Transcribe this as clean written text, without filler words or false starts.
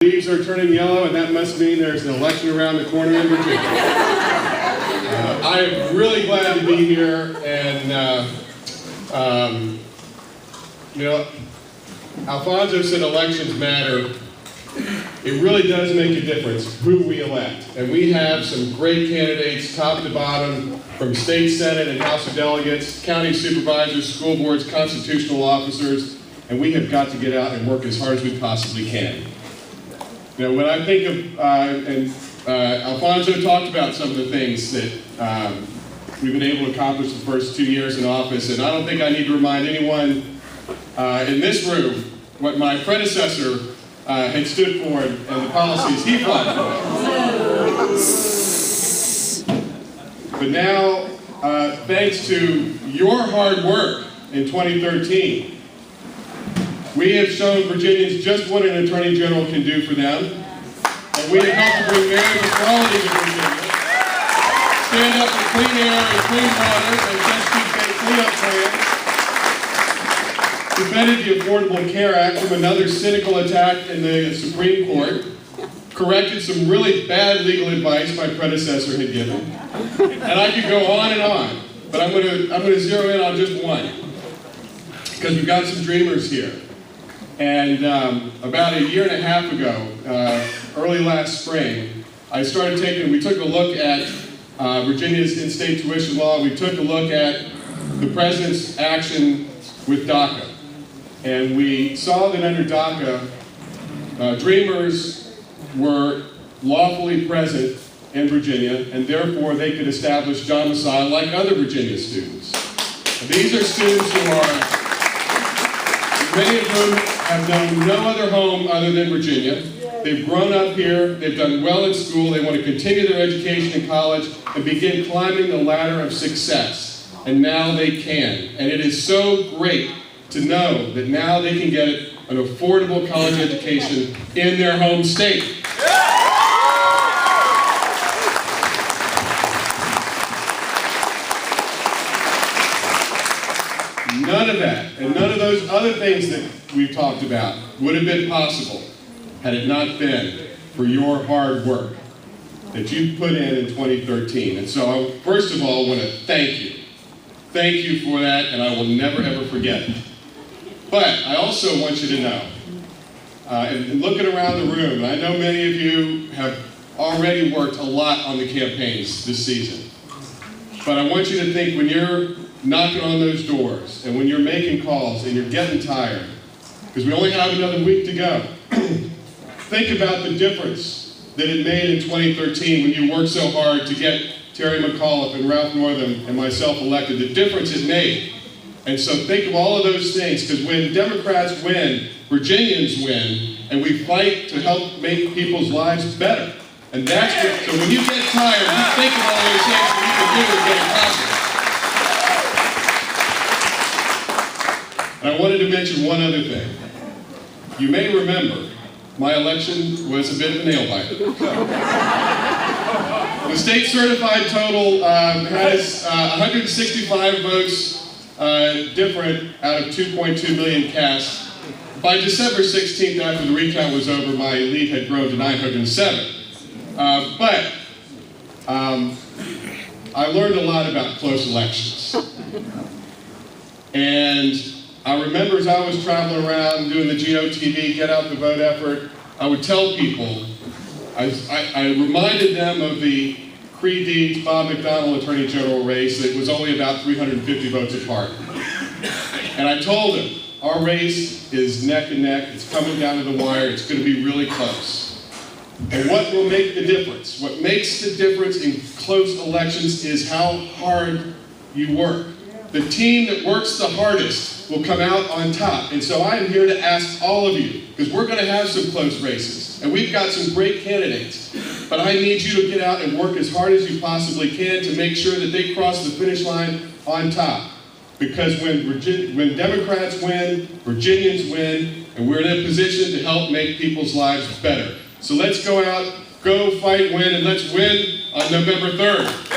Leaves are turning yellow, and that must mean there's an election around the corner in Virginia. I am really glad to be here, and Alfonso said elections matter. It really does make a difference who we elect, and we have some great candidates, top to bottom, from state senate and House of Delegates, county supervisors, school boards, constitutional officers, and we have got to get out and work as hard as we possibly can. You know, when I think of, Alfonso talked about some of the things that we've been able to accomplish the first 2 years in office, and I don't think I need to remind anyone in this room what my predecessor had stood for and the policies he fought for. But now, thanks to your hard work in 2013, we have shown Virginians just what an Attorney General can do for them. And we have helped to bring marriage equality to Virginia, stand up for clean air and clean water and Chesapeake Bay cleanup plan, defended the Affordable Care Act from another cynical attack in the Supreme Court, corrected some really bad legal advice my predecessor had given. And I could go on, but I'm going to zero in on just one, because we've got some dreamers here. And about a year and a half ago, early last spring, we took a look at Virginia's in-state tuition law. We took a look at the president's action with DACA. And we saw that under DACA, dreamers were lawfully present in Virginia, and therefore they could establish domicile like other Virginia students. And these are students who are, many of whom have known no other home other than Virginia. They've grown up here, they've done well in school, they want to continue their education in college and begin climbing the ladder of success. And now they can. And it is so great to know that now they can get an affordable college education in their home state. None of that, and none of those other things that we've talked about would have been possible had it not been for your hard work that you put in 2013. And so I, first of all, want to thank you. Thank you for that, and I will never, ever forget it. But I also want you to know, and looking around the room, and I know many of you have already worked a lot on the campaigns this season, but I want you to think when you're knocking on those doors, and when you're making calls, and you're getting tired, because we only have another week to go, think about the difference that it made in 2013 when you worked so hard to get Terry McAuliffe and Ralph Northam and myself elected. The difference it made. And so think of all of those things, because when Democrats win, Virginians win, and we fight to help make people's lives better. And that's what, so when you get tired, you think of all those things that you can do to get accomplished. And I wanted to mention one other thing. You may remember, my election was a bit of a nail-biter. The state certified total has 165 votes different out of 2.2 million cast. By December 16th, after the recount was over, my lead had grown to 907. But I learned a lot about close elections. And I remember as I was traveling around doing the GOTV, Get Out the Vote effort, I would tell people, I reminded them of the Creed Deeds, Bob McDonnell Attorney General race that was only about 350 votes apart. And I told them, our race is neck and neck, it's coming down to the wire, it's going to be really close. And what will make the difference? What makes the difference in close elections is how hard you work. The team that works the hardest will come out on top. And so I am here to ask all of you, because we're going to have some close races, and we've got some great candidates. But I need you to get out and work as hard as you possibly can to make sure that they cross the finish line on top. Because when Democrats win, Virginians win, and we're in a position to help make people's lives better. So let's go out, go fight, win, and let's win on November 3rd.